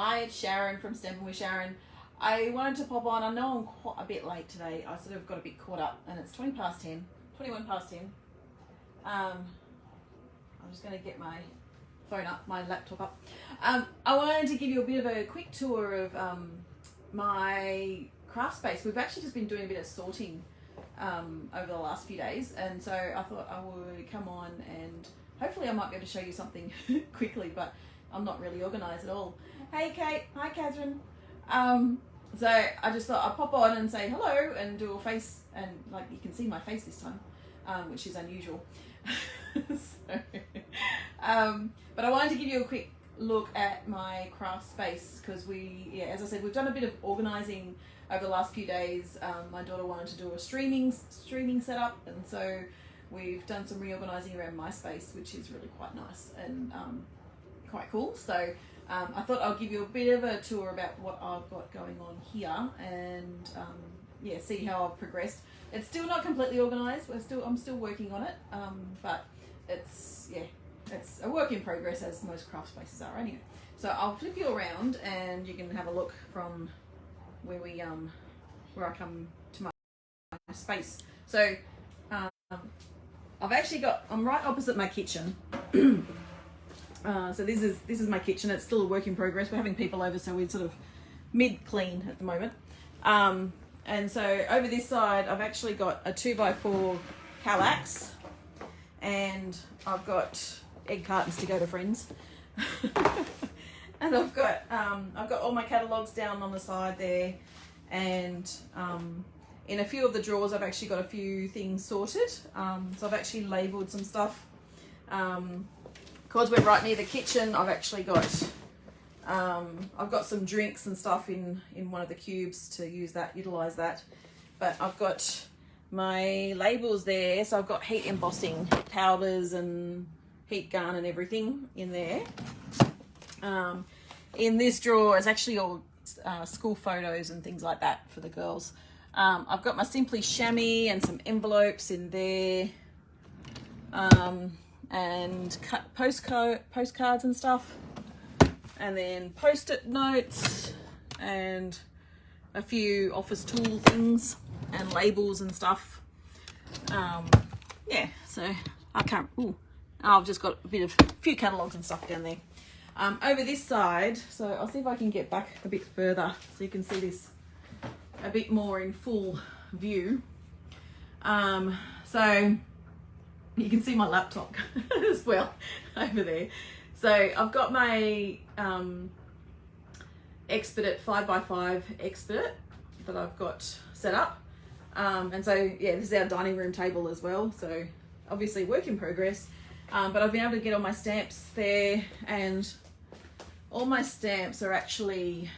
Hi, it's Sharon from Stampin with Sharon. I wanted to pop on. I know I'm quite a bit late today. I sort of got a bit caught up and it's 21 past 10. I'm just going to get my phone up, my laptop up. I wanted to give you a bit of a quick tour of my craft space. We've actually just been doing a bit of sorting over the last few days, and so I thought I would come on and hopefully I might be able to show you something quickly, but I'm not really organised at all. Hey Kate, hi Catherine. So I just thought I'd pop on and say hello and do a face, and like you can see my face this time, which is unusual. But I wanted to give you a quick look at my craft space because as I said, we've done a bit of organising over the last few days. My daughter wanted to do a streaming setup, and so we've done some reorganising around my space, which is really quite nice and quite cool. So I thought I'll give you a bit of a tour about what I've got going on here, and see how I've progressed. It's still not completely organised. I'm still working on it, but it's a work in progress, as most craft spaces are anyway. So I'll flip you around and you can have a look from where I come to my space. So I'm right opposite my kitchen. So this is my kitchen. It's still a work in progress. We're having people over, so we're sort of mid-clean at the moment. And so over this side, I've actually got a 2x4 Kallax, and I've got egg cartons to go to friends. And I've got all my catalogues down on the side there, and in a few of the drawers, I've actually got a few things sorted. So I've actually labelled some stuff. Because we're right near the kitchen, I've actually got I've got some drinks and stuff in one of the cubes to utilise that. But I've got my labels there, so I've got heat embossing powders and heat gun and everything in there. In this drawer is actually all school photos and things like that for the girls. I've got my Simply chamois and some envelopes in there. And postcards and stuff, and then post-it notes and a few office tool things and labels and stuff. So I've just got a few catalogues and stuff down there. Over this side, so I'll see if I can get back a bit further so you can see this a bit more in full view. So you can see my laptop as well over there. So I've got my Expedit 5x5 Expedit that I've got set up. And so, this is our dining room table as well. So obviously work in progress. But I've been able to get all my stamps there, and all my stamps are actually,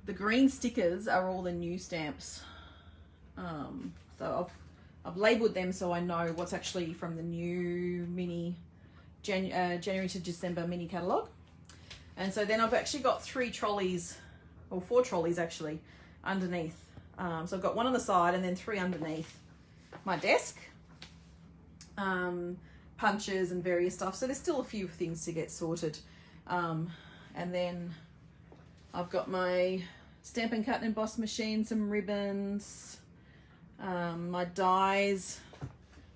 the green stickers are all the new stamps. So I've labelled them so I know what's actually from the new January to December mini catalogue. And so then I've actually got 4 trolleys actually underneath. So I've got one on the side and then 3 underneath my desk. Punches and various stuff. So there's still a few things to get sorted. And then I've got my Stampin' Cut and Emboss machine, some ribbons, my dies.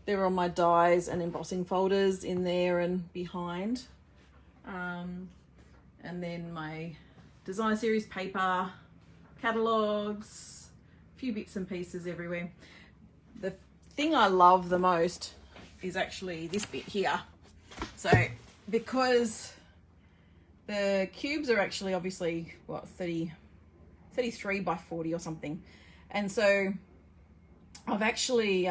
They're on my dies and embossing folders in there and behind. And then my design series paper, catalogues, a few bits and pieces everywhere. The thing I love the most is actually this bit here. So because the cubes are actually obviously 33 by 40 or something, and so I've actually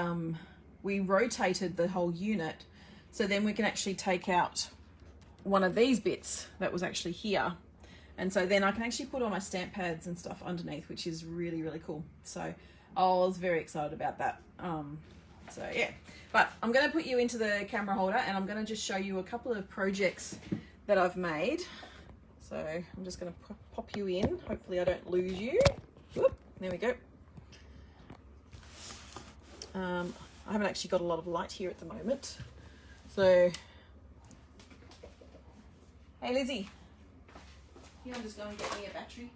we rotated the whole unit, so then we can actually take out one of these bits that was actually here, and so then I can actually put all my stamp pads and stuff underneath, which is really, really cool. So I was very excited about that. But I'm going to put you into the camera holder and I'm going to just show you a couple of projects that I've made. So I'm just going to pop you in. Hopefully I don't lose you. Whoop, there we go. I haven't actually got a lot of light here at the moment. So, hey Lizzie, Here, I'm just going to get me a battery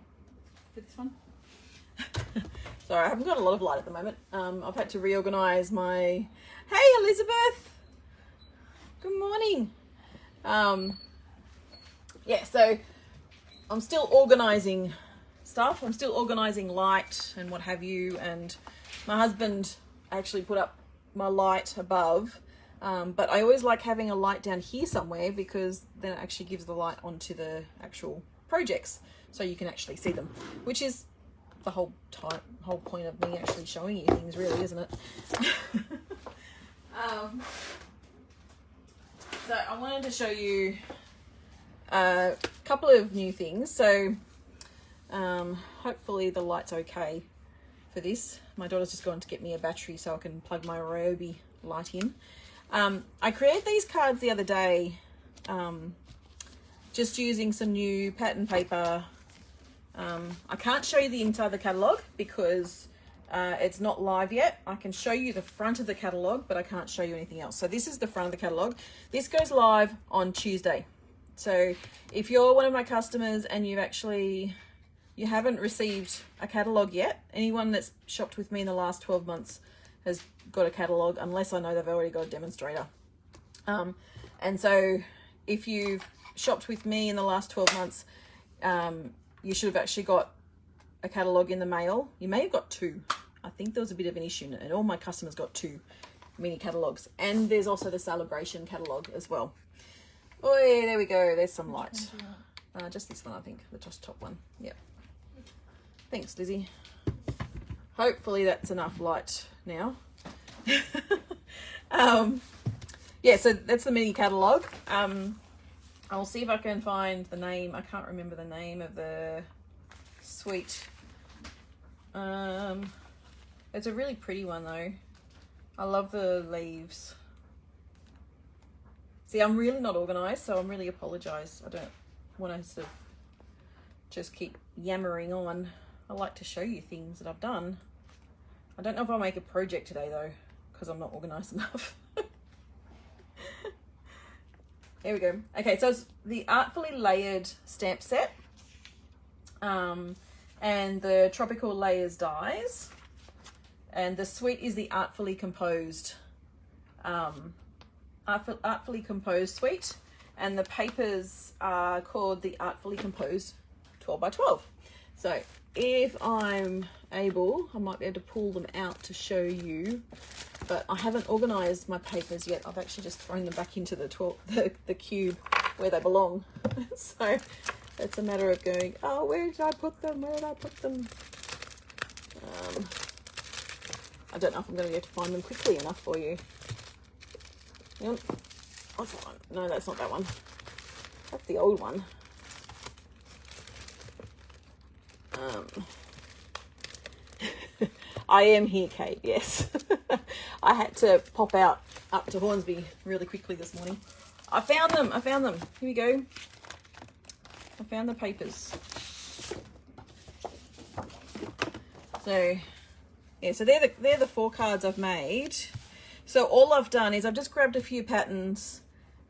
for this one. Sorry, I haven't got a lot of light at the moment. I've had to reorganize my... Hey, Elizabeth! Good morning. Yeah, so I'm still organizing stuff. I'm still organizing light and what have you. And my husband actually put up my light above. But I always like having a light down here somewhere because then it actually gives the light onto the actual projects so you can actually see them, which is the whole point of me actually showing you things, really, isn't it? So I wanted to show you a couple of new things. So hopefully the light's okay for this. My daughter's just gone to get me a battery so I can plug my Ryobi light in. I created these cards the other day just using some new pattern paper. I can't show you the inside of the catalogue because it's not live yet. I can show you the front of the catalogue, but I can't show you anything else. So this is the front of the catalogue. This goes live on Tuesday. So if you're one of my customers and you haven't received a catalogue yet, anyone that's shopped with me in the last 12 months has got a catalogue, unless I know they've already got a demonstrator. And so if you've shopped with me in the last 12 months, you should have actually got a catalogue in the mail. You may have got two. I think there was a bit of an issue and all my customers got two mini catalogues. And there's also the celebration catalogue as well. Oh yeah, there we go. There's some light. Just this one, I think, the just top one. Yep. Thanks, Lizzie. Hopefully that's enough light now. Yeah, so that's the mini catalogue. I'll see if I can find the name. I can't remember the name of the suite. It's a really pretty one though. I love the leaves. See, I'm really not organised, so I'm really apologise. I don't want to sort of just keep yammering on. I like to show you things that I've done. I don't know if I'll make a project today though, because I'm not organised enough. There we go. Okay, so it's the Artfully Layered stamp set and the Tropical Layers dies. And the suite is the Artfully Composed Artfully Composed suite. And the papers are called the Artfully Composed 12 by 12. So if I'm able, I might be able to pull them out to show you. But I haven't organised my papers yet. I've actually just thrown them back into the cube where they belong. So it's a matter of going, oh, where did I put them? Where did I put them? I don't know if I'm going to be able to find them quickly enough for you. Yep. What's that one? No, that's not that one. That's the old one. I am here, Kate, yes. I had to pop up to Hornsby really quickly this morning. I found them. Here we go. I found the papers. So, yeah, so they're the 4 cards I've made. So all I've done is I've just grabbed a few patterns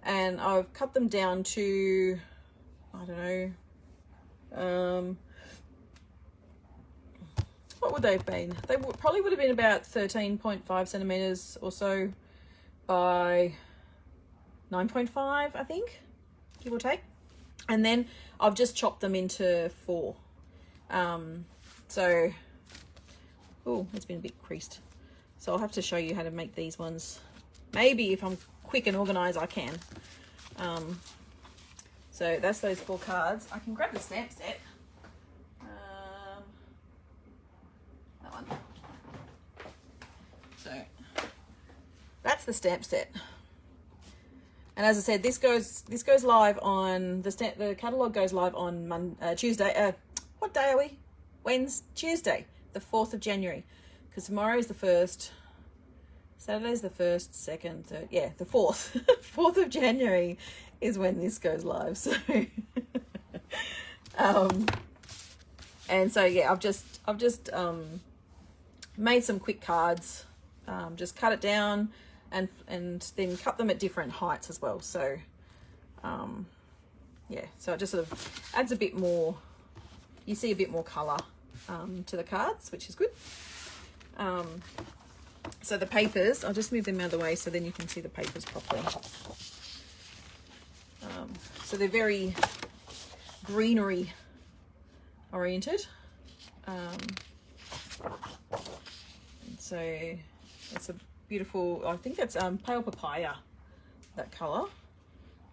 and I've cut them down to, I don't know, what would they have been? They probably would have been about 13.5 centimeters or so by 9.5, I think, give or take. And then I've just chopped them into 4. So, oh, it's been a bit creased. So I'll have to show you how to make these ones. Maybe if I'm quick and organized, I can. So that's those 4 cards. I can grab the stamp set. That one. So that's the stamp set. And as I said, this goes live on the catalogue goes live on Tuesday. What day are we? Tuesday, the 4th of January. Because tomorrow is the 1st, Saturday's the 1st, 2nd, 3rd, yeah, the 4th. 4th of January is when this goes live. So, and so yeah, I've just made some quick cards, just cut it down and then cut them at different heights as well. So, yeah, so it just sort of adds a bit more, you see a bit more colour to the cards, which is good. So the papers, I'll just move them out of the way so then you can see the papers properly. So they're very greenery oriented. So it's a beautiful, I think that's pale papaya, that colour.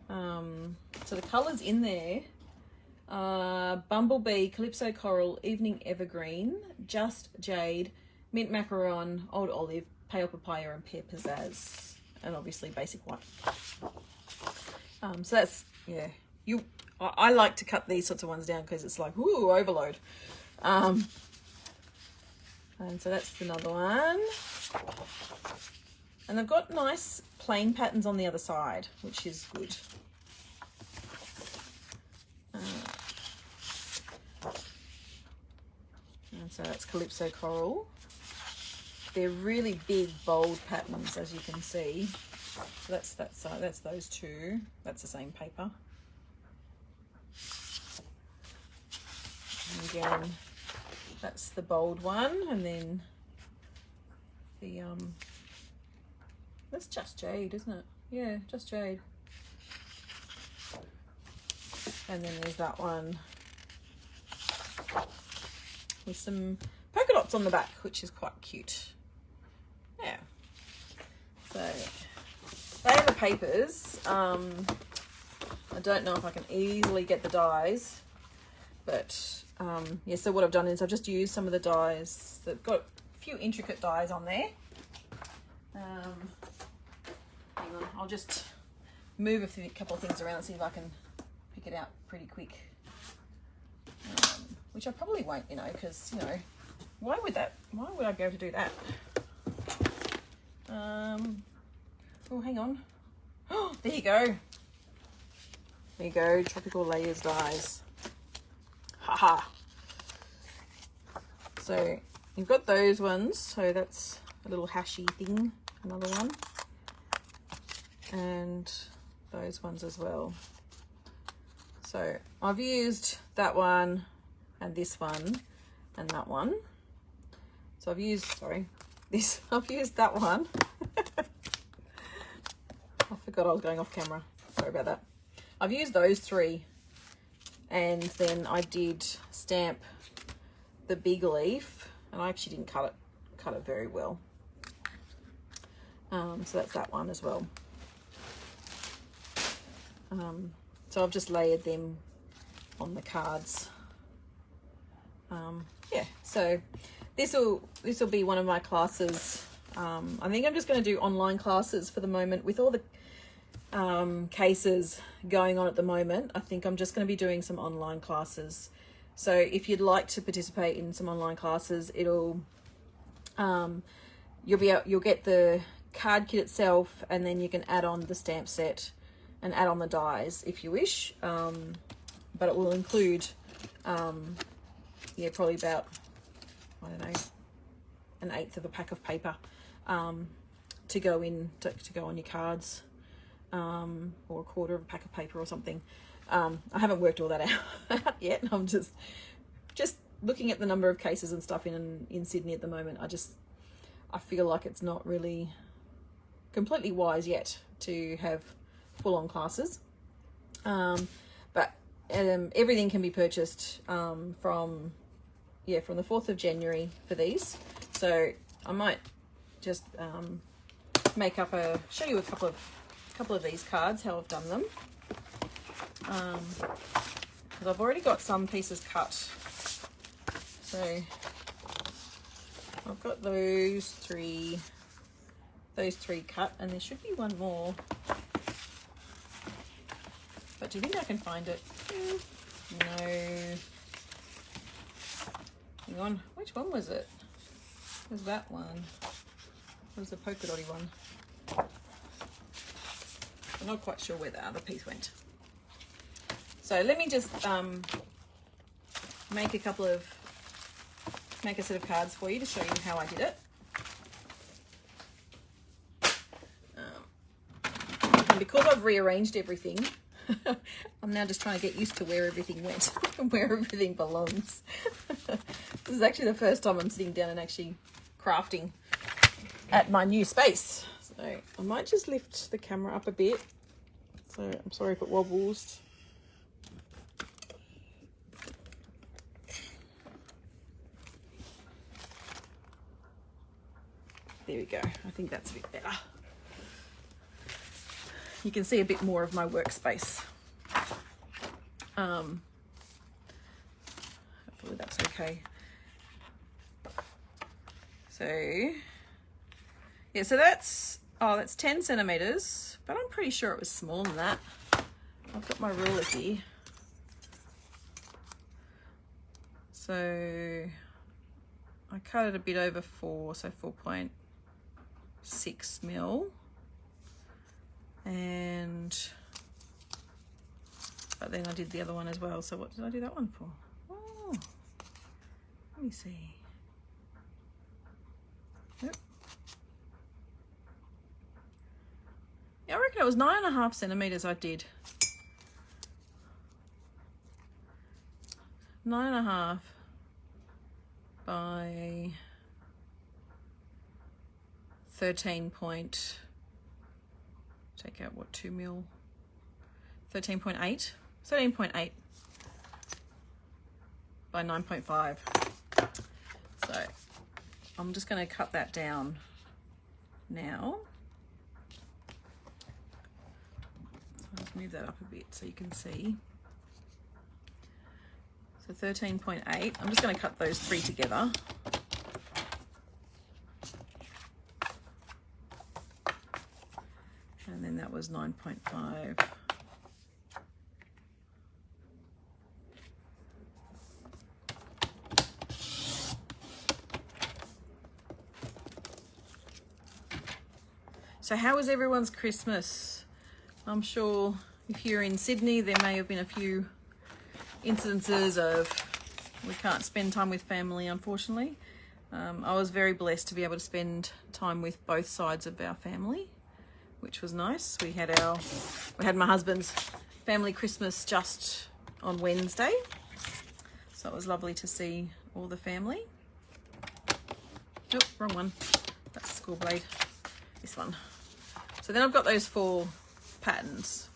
So the colours in there are Bumblebee, Calypso Coral, Evening Evergreen, Just Jade, Mint Macaron, Old Olive, Pale Papaya and Pear Pizzazz, and obviously basic white. So that's, yeah, I like to cut these sorts of ones down because it's like, ooh, overload. And so that's another one. And they've got nice plain patterns on the other side, which is good. And so that's Calypso Coral. They're really big, bold patterns, as you can see. So that's that side. That's those two. That's the same paper. And again, that's the bold one, and then the that's Just Jade, isn't it? Yeah, Just Jade. And then there's that one with some polka dots on the back, which is quite cute. Yeah. So they are the papers. I don't know if I can easily get the dies, but yeah, so what I've done is I've just used some of the dies. They've got a few intricate dies on there. Hang on, I'll just move a couple of things around and see if I can pick it out pretty quick. Which I probably won't, you know, because, you know, why would I be able to do that? Oh, hang on. Oh, there you go. There you go, Tropical Layers dies. Haha. So you've got those ones. So that's a little hashy thing, another one. And those ones as well. So I've used that one and this one and that one. So I've used, sorry, this, I've used that one. I forgot I was going off camera. Sorry about that. I've used those three, and then I did stamp the big leaf, and I actually didn't cut it very well. So that's that one as well. So I've just layered them on the cards. Yeah, so this will be one of my classes. I think I'm just going to do online classes for the moment with all the cases going on at the moment. I think I'm just going to be doing some online classes. So if you'd like to participate in some online classes, it'll you'll get the card kit itself, and then you can add on the stamp set and add on the dies if you wish. But it will include yeah, probably about, I don't know, an eighth of a pack of paper to go in to go on your cards, or a quarter of a pack of paper or something. I haven't worked all that out yet. I'm just looking at the number of cases and stuff in Sydney at the moment. I feel like it's not really completely wise yet to have full-on classes, but everything can be purchased from the 4th of January for these. So I might just show you a couple of these cards, how I've done them, because I've already got some pieces cut. So I've got those three cut, and there should be one more, but do you think I can find it? No. Hang on, which one was it? It was that one. It was the polka dotty one. I'm not quite sure where the other piece went. So let me just make a set of cards for you to show you how I did it. And because I've rearranged everything, I'm now just trying to get used to where everything went and where everything belongs. This is actually the first time I'm sitting down and actually crafting at my new space. So I might just lift the camera up a bit. So I'm sorry if it wobbles. There we go. I think that's a bit better. You can see a bit more of my workspace. Hopefully that's okay. So yeah, so that's 10 centimeters, but I'm pretty sure it was smaller than that. I've got my ruler here. So I cut it a bit over 4, so 4.6 mil. But then I did the other one as well. So what did I do that one for? Oh, let me see. Yep. Yeah, I reckon it was 9.5 centimeters I did. 9.5 by 13 point, take out what, 2 mil, 13.8, 13.8 by 9.5. So I'm just going to cut that down now. So I'll just move that up a bit so you can see. So 13.8, I'm just going to cut those 3 together. And then that was 9.5. So how was everyone's Christmas? I'm sure if you're in Sydney, there may have been a few incidences of we can't spend time with family, unfortunately. I was very blessed to be able to spend time with both sides of our family, which was nice. We had my husband's family Christmas just on Wednesday, so it was lovely to see all the family. Oh, wrong one. That's a school blade. This one. So then I've got those 4 patterns,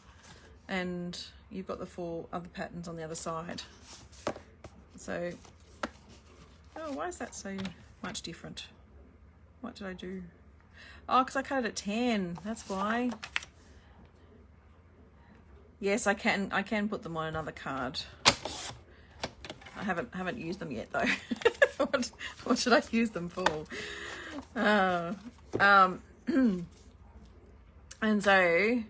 and you've got the 4 other patterns on the other side. So, oh, why is that so much different? What did I do? Oh, because I cut it at 10. That's why. Yes, I can put them on another card. I haven't used them yet though. What should I use them for? And so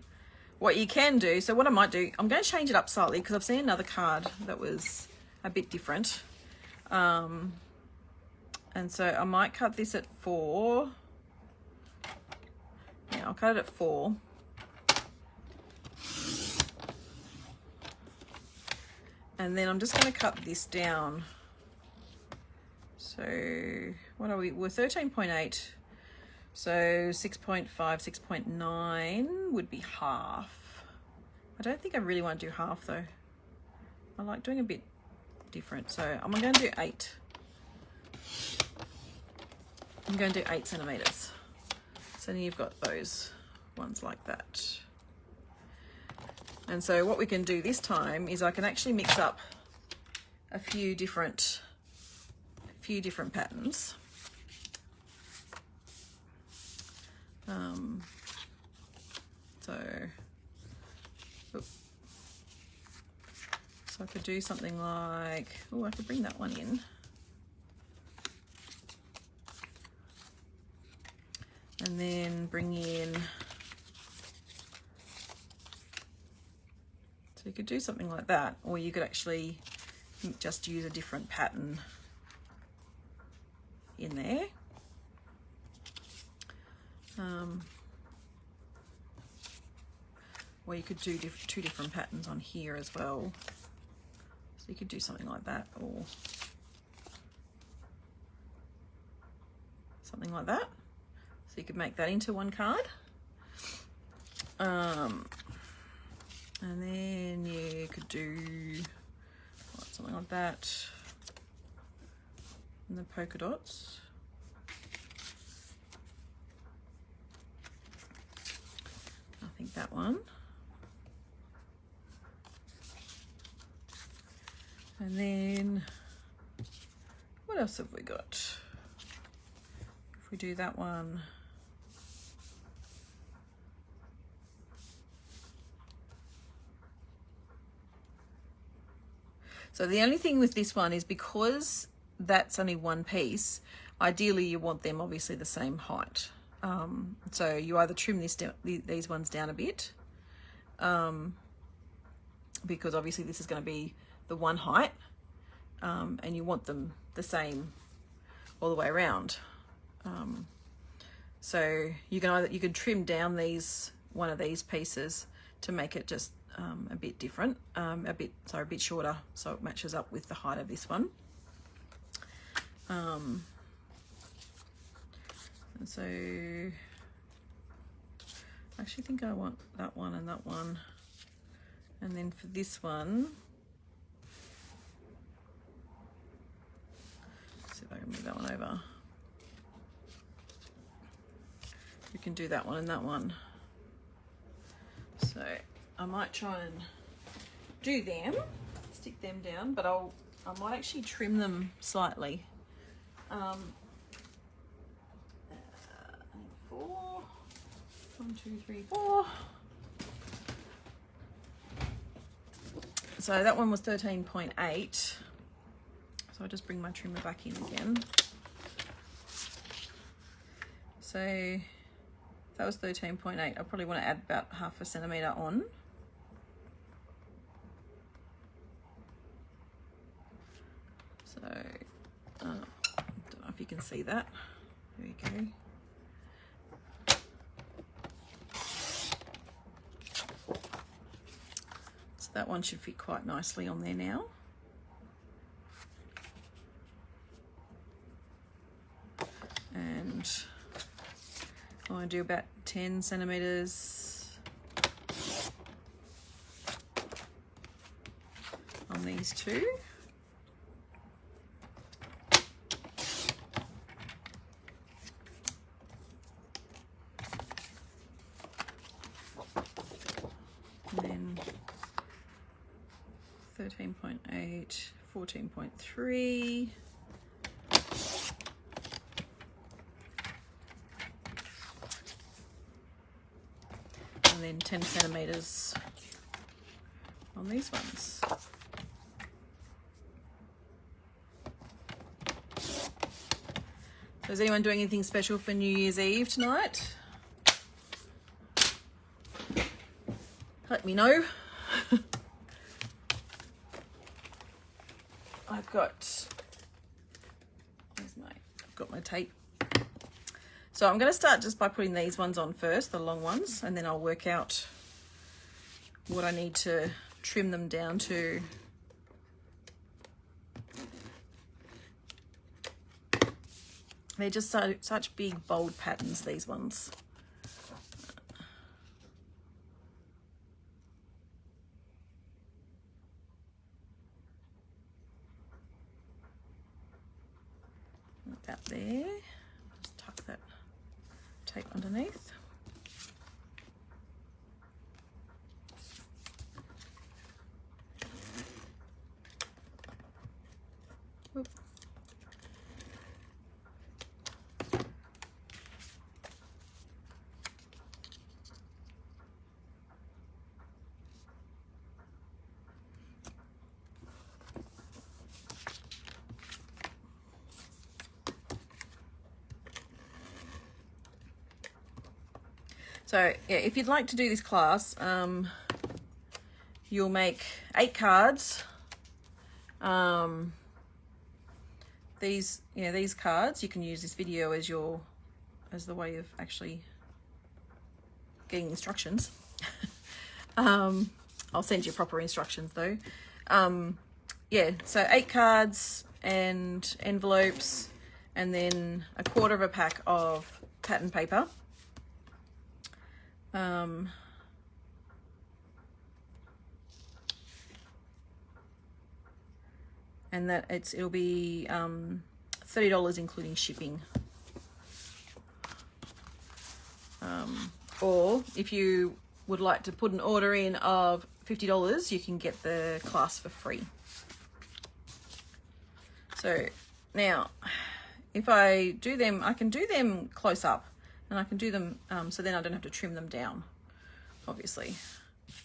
what you can do, so what I might do, I'm going to change it up slightly because I've seen another card that was a bit different. And so I might cut this at 4. Yeah, I'll cut it at 4. And then I'm just going to cut this down. So what are we? We're 13.8. So 6.5, 6.9 would be half. I don't think I really want to do half though. I like doing a bit different. So I'm going to do 8. I'm going to do 8 centimeters. So then you've got those ones like that. And so what we can do this time is I can actually mix up a few different patterns. So I could do something like, oh, I could bring that one in. And then bring in, so you could do something like that, or you could actually just use a different pattern in there. Or you could do 2 different patterns on here as well. So you could do something like that, or something like that. So you could make that into one card. And And then you could do something like that. And the polka dots. I think that one. And then, what else have we got? If we do that one. So the only thing with this one is because that's only one piece, ideally you want them obviously the same height. So you either trim these ones down a bit, because obviously this is going to be the one height, and you want them the same all the way around. So you can trim down one of these pieces to make it just a bit different, a bit shorter, so it matches up with the height of this one. So I actually think I want that one and that one, and then for this one, let's see if I can move that one over. We can do that one and that one. So I might try and do them, stick them down, but I might actually trim them slightly. 4, 1, 2, 3, 4. So that one was 13.8. So I'll just bring my trimmer back in again. So that was 13.8. I probably want to add about 0.5 centimetre on. So I don't know if you can see that. There you go. So that one should fit quite nicely on there now. And I want to do about 10 centimetres on these two. And then 13.8, 14.3. And then 10 centimetres on these ones. So is anyone doing anything special for New Year's Eve tonight? Let me know. I've got my tape. So I'm going to start just by putting these ones on first, the long ones, and then I'll work out what I need to trim them down to. They're just such big, bold patterns, these ones. Like that there. Just tuck that tape underneath. Oop. So yeah, if you'd like to do this class, you'll make 8 cards. These cards, you can use this video as the way of actually getting instructions. I'll send you proper instructions though. Yeah, so 8 cards and envelopes, and then 1/4 of a pack of pattern paper. and that it'll be $30 including shipping. Or if you would like to put an order in of $50, you can get the class for free. So now, if I do them, I can do them close up, and I can do them so then I don't have to trim them down, obviously.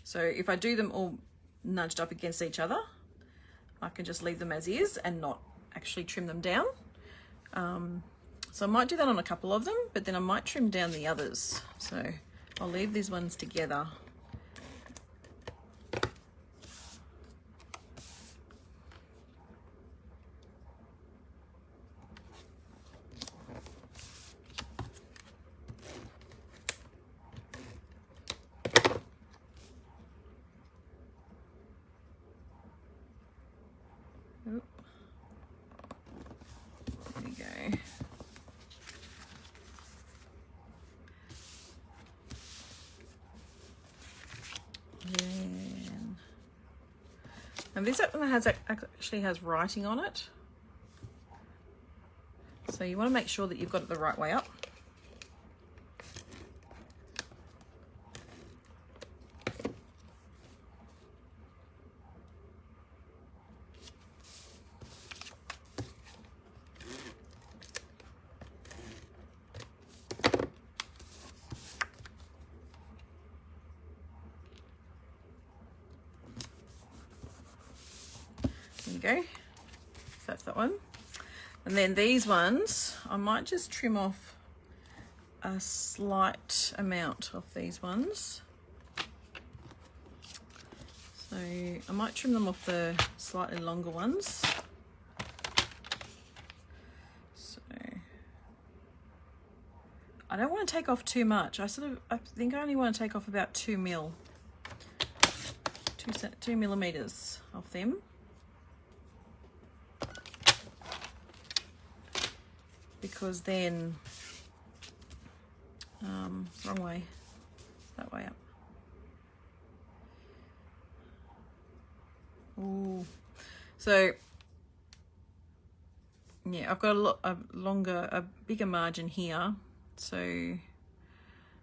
So if I do them all nudged up against each other, I can just leave them as is and not actually trim them down. So I might do that on a couple of them, but then I might trim down the others. So I'll leave these ones together. Oop. There we go. And this one actually has writing on it, so you want to make sure that you've got it the right way up. There you go, so that's that one. And then these ones, I might just trim off a slight amount of these ones. So I might trim them off the slightly longer ones. So I don't want to take off too much. I think I only want to take off about 2 millimeters of them. Because then, wrong way, that way up. Ooh, so yeah, I've got a bigger margin here, so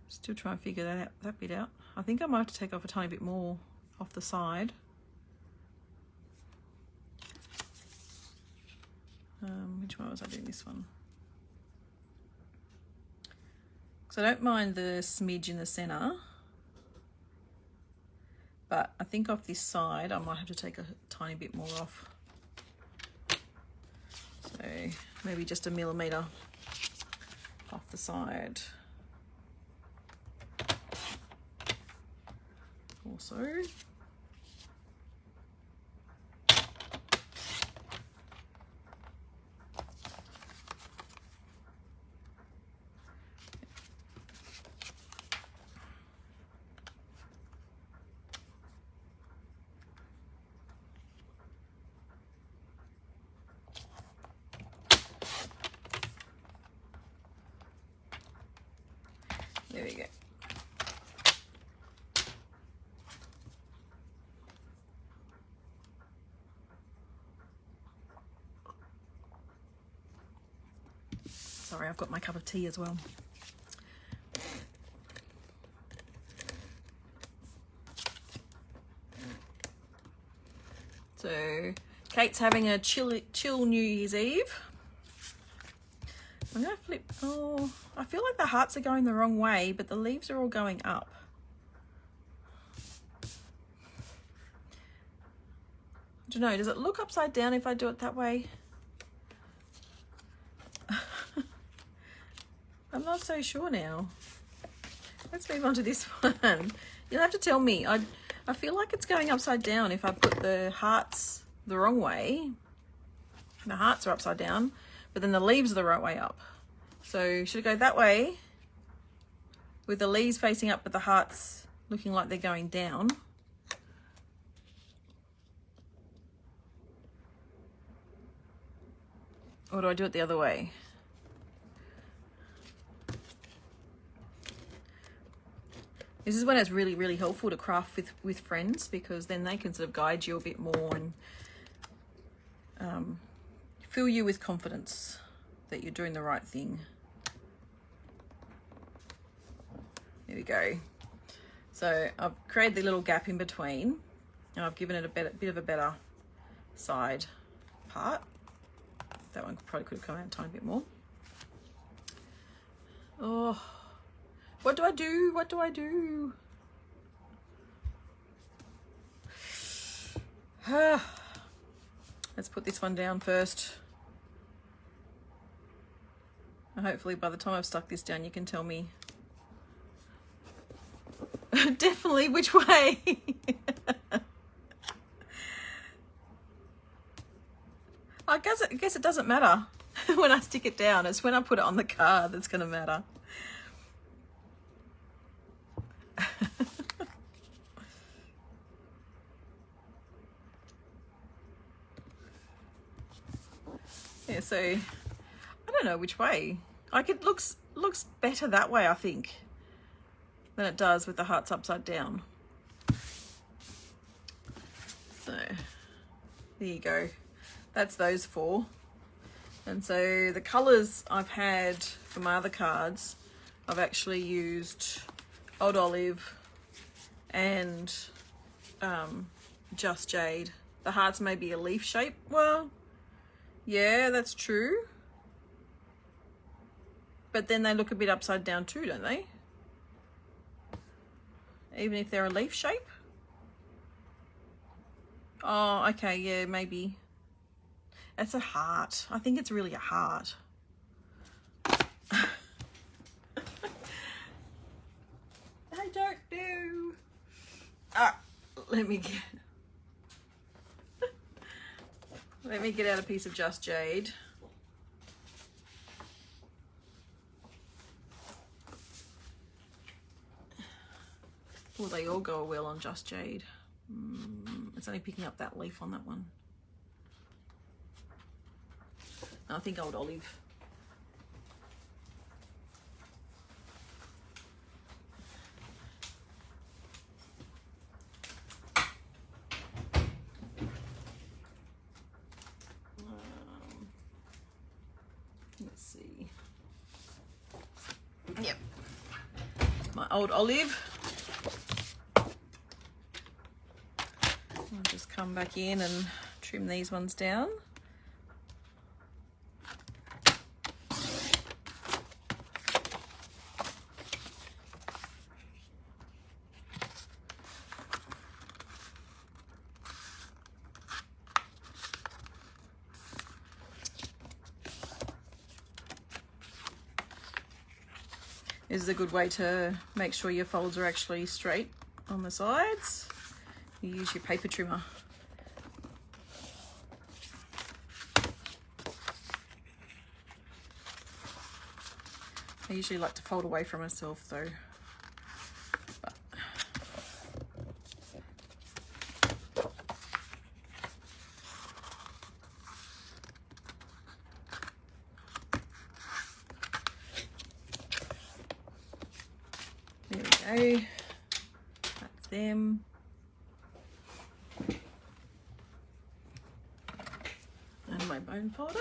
still trying to figure that bit out. I think I might have to take off a tiny bit more off the side. Which one was I doing? This one. So I don't mind the smidge in the center, but I think off this side I might have to take a tiny bit more off. So maybe just 1 millimeter off the side. Also. There we go. Sorry, I've got my cup of tea as well. So Kate's having a chill New Year's Eve. I'm gonna flip. Oh, I feel like the hearts are going the wrong way, but the leaves are all going up. I don't know, does it look upside down if I do it that way? I'm not so sure now. Let's move on to this one. You'll have to tell me. I feel like it's going upside down if I put the hearts the wrong way. The hearts are upside down, but then the leaves are the right way up. So should it go that way with the leaves facing up but the hearts looking like they're going down? Or do I do it the other way? This is when it's really, really helpful to craft with friends, because then they can sort of guide you a bit more, and fill you with confidence that you're doing the right thing. There we go. So I've created the little gap in between, and I've given it a bit of a better side part. That one probably could have come out a tiny bit more. Oh, what do I do? What do I do? Let's put this one down first. And hopefully by the time I've stuck this down, you can tell me definitely which way. I guess it doesn't matter when I stick it down. It's when I put it on the card that's going to matter. Yeah, so I don't know which way. Like, it looks better that way, I think, than it does with the hearts upside down. So there you go. That's those four. And so the colours I've had for my other cards, I've actually used Old Olive and Just Jade. The hearts may be a leaf shape. Well, yeah, that's true. But then they look a bit upside down too, don't they? Even if they're a leaf shape. Oh, okay, yeah, maybe. It's a heart. I think it's really a heart. I don't know. Let me get out a piece of Just Jade. Well, they all go well on Just Jade. It's only picking up that leaf on that one. I think Old Olive. Let's see. Yep. My Old Olive. I'll just come back in and trim these ones down. This is a good way to make sure your folds are actually straight on the sides. You use your paper trimmer. I usually like to fold away from myself though. But there we go. That's them. And my bone folder.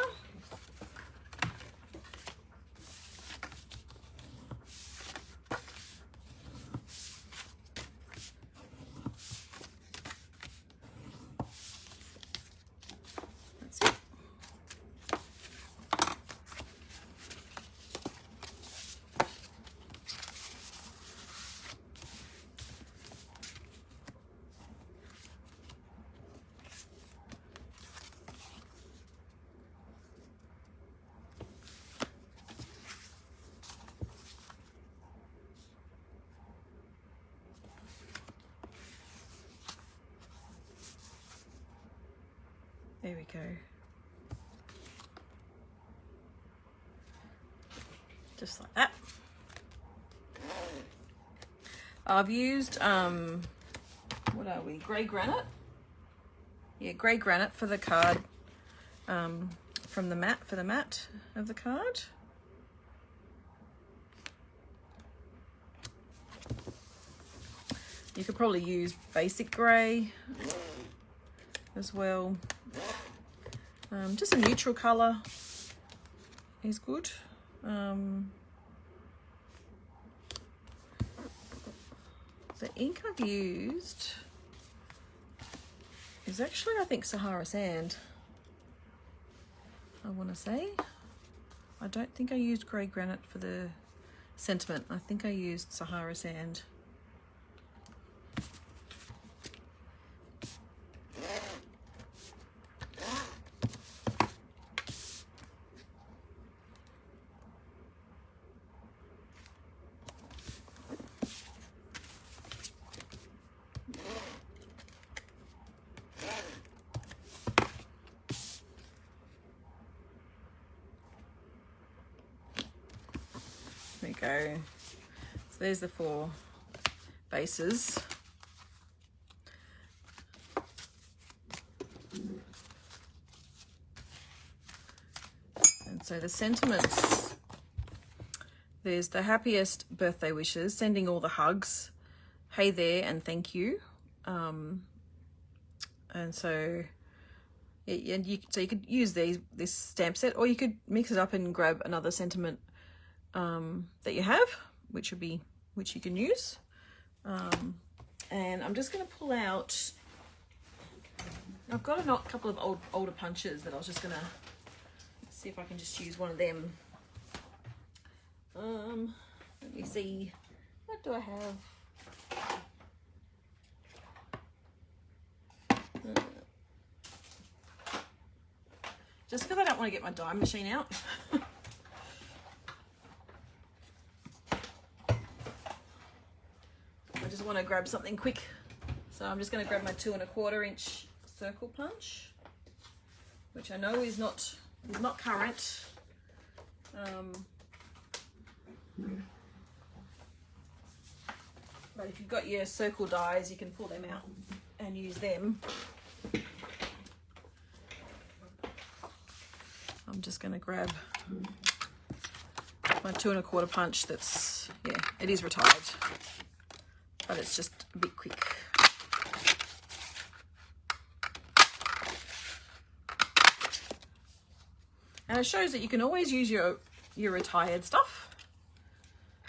That's it. There we go. Just like that. I've used, what are we, grey granite? Yeah, grey granite for the card, from the mat, for the mat of the card. You could probably use basic grey as well. Just a neutral colour is good. The ink I've used is actually, I think, Sahara Sand, I want to say. I don't think I used grey granite for the sentiment. I think I used Sahara Sand. There we go. So there's the 4 bases. And so the sentiments, there's the happiest birthday wishes, sending all the hugs, hey there and thank you. And so you could use this stamp set, or you could mix it up and grab another sentiment that you have, which you can use. And I'm just going to pull out, I've got a couple of older punches that I was just going to see if I can just use one of them. Let me see, what do I have? Just because I don't want to get my die machine out. I just want to grab something quick. So I'm just going to grab my 2 1/4 inch circle punch, which I know is not current. But if you've got your circle dies, you can pull them out and use them. I'm just going to grab my 2 1/4 punch that's, yeah, it is retired, but it's just a bit quick. And it shows that you can always use your retired stuff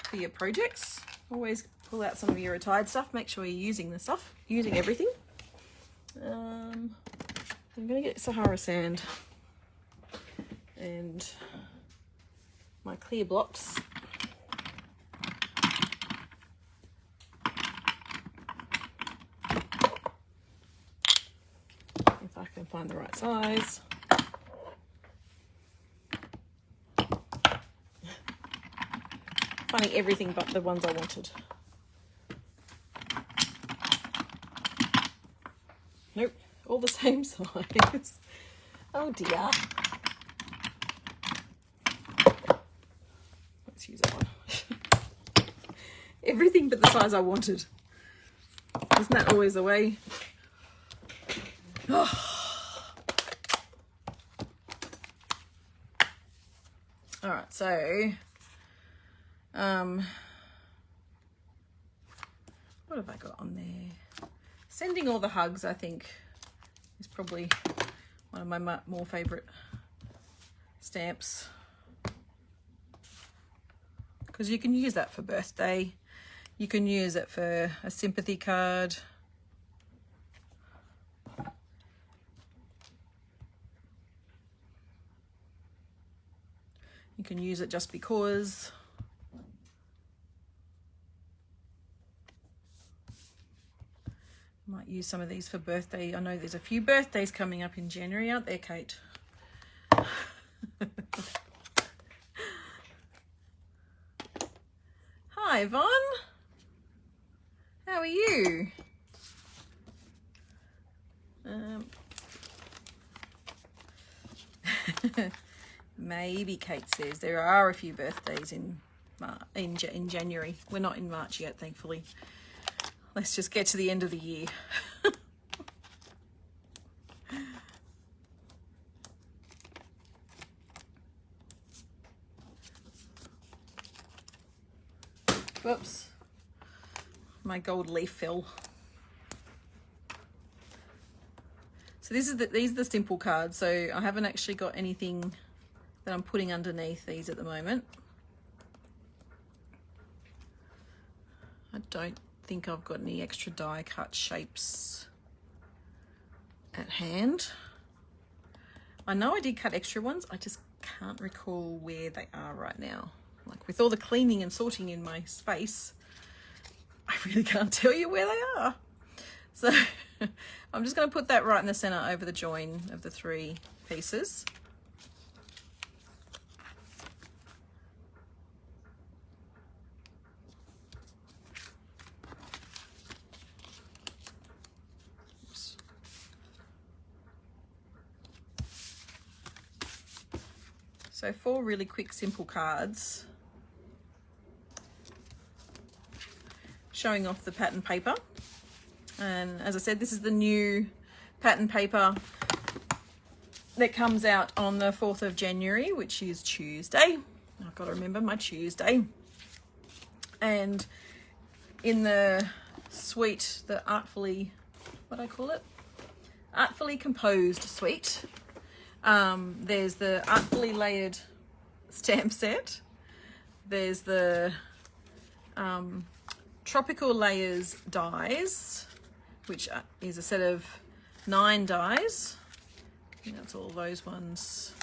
for your projects. Always pull out some of your retired stuff. Make sure you're using the stuff, using everything. I'm going to get Sahara Sand and my clear blocks. If I can find the right size. Finding everything but the ones I wanted. Nope, all the same size. Oh dear. Let's use that one. Everything but the size I wanted. Isn't that always the way? Oh. All right, so what have I got on there? Sending all the hugs, I think, is probably one of my more favourite stamps, because you can use that for birthday, you can use it for a sympathy card, you can use it just because. Might use some of these for birthday. I know there's a few birthdays coming up in January, aren't there, Kate? Hi, Yvonne. How are you? Maybe Kate says there are a few birthdays in January. We're not in March yet, thankfully. Let's just get to the end of the year. Whoops. My gold leaf fell. So these are the simple cards. So I haven't actually got anything that I'm putting underneath these at the moment. I don't think I've got any extra die cut shapes at hand. I know I did cut extra ones, I just can't recall where they are right now. Like with all the cleaning and sorting in my space, I really can't tell you where they are. So I'm just going to put that right in the center over the join of the 3 pieces. So 4 really quick, simple cards showing off the pattern paper. And as I said, this is the new pattern paper that comes out on the 4th of January, which is Tuesday. I've got to remember my Tuesday. And in the suite, the Artfully, what do I call it? Artfully Composed suite. There's the Artfully Layered stamp set. There's the Tropical Layers dies, which is a set of 9 dies. I think that's all those ones.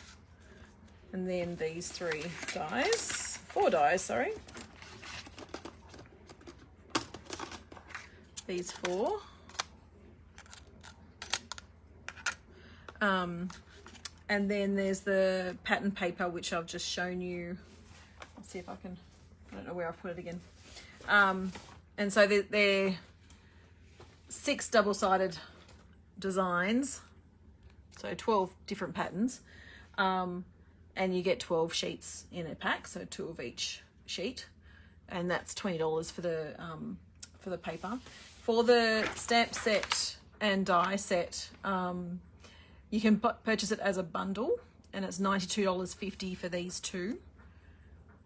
And then these 3 dies, 4 dies, sorry. These 4. And then there's the pattern paper, which I've just shown you. Let's see if I can, I don't know where I've put it again. And so they're 6 double-sided designs, so 12 different patterns, and you get 12 sheets in a pack, so 2 of each sheet, and that's $20 for the paper. For the stamp set and die set, you can purchase it as a bundle, and it's $92.50 for these 2.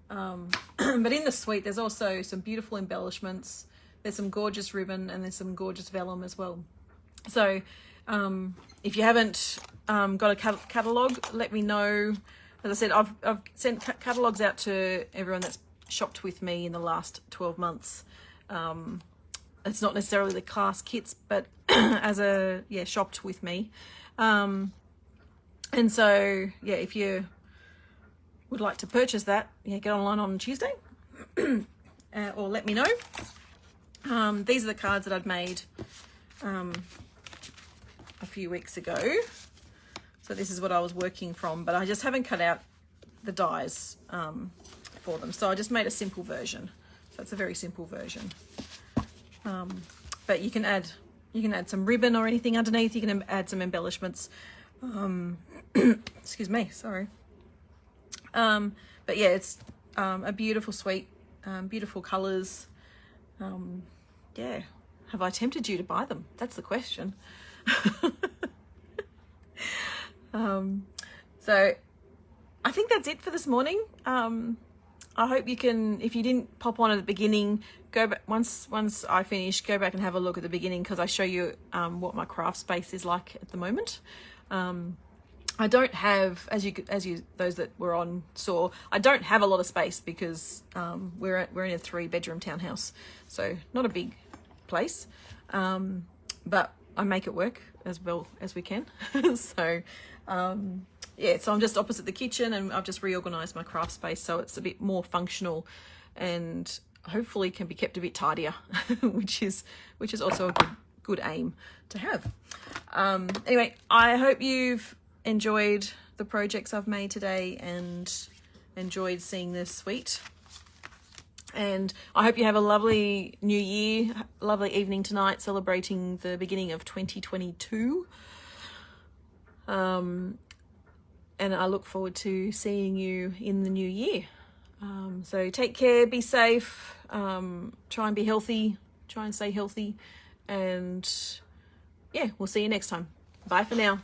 But in the suite, there's also some beautiful embellishments. There's some gorgeous ribbon, and there's some gorgeous vellum as well. So if you haven't got a catalogue, let me know. As I said, I've sent catalogues out to everyone that's shopped with me in the last 12 months. It's not necessarily the class kits, but as a, shopped with me. And so, if you would like to purchase that, get online on Tuesday or let me know. These are the cards that I'd made a few weeks ago. So this is what I was working from, but I just haven't cut out the dies for them. So I just made a simple version. So it's a very simple version. But you can add some ribbon or anything underneath. You can add some embellishments. Excuse me, sorry. But yeah, it's a beautiful suite, beautiful colours. Yeah, have I tempted you to buy them? That's the question. So I think that's it for this morning. I hope you can, if you didn't pop on at the beginning, go back once I finish, go back and have a look at the beginning, because I show you what my craft space is like at the moment. I don't have, as you those that were on saw, I don't have a lot of space because we're in a 3-bedroom townhouse, so not a big place, but I make it work as well as we can. So so I'm just opposite the kitchen, and I've just reorganized my craft space so it's a bit more functional and hopefully can be kept a bit tidier, which is also a good aim to have. Anyway, I hope you've enjoyed the projects I've made today and enjoyed seeing this suite. And I hope you have a lovely new year, lovely evening tonight, celebrating the beginning of 2022. And I look forward to seeing you in the new year. So take care, be safe, try and be healthy, try and stay healthy, and yeah, we'll see you next time. Bye for now.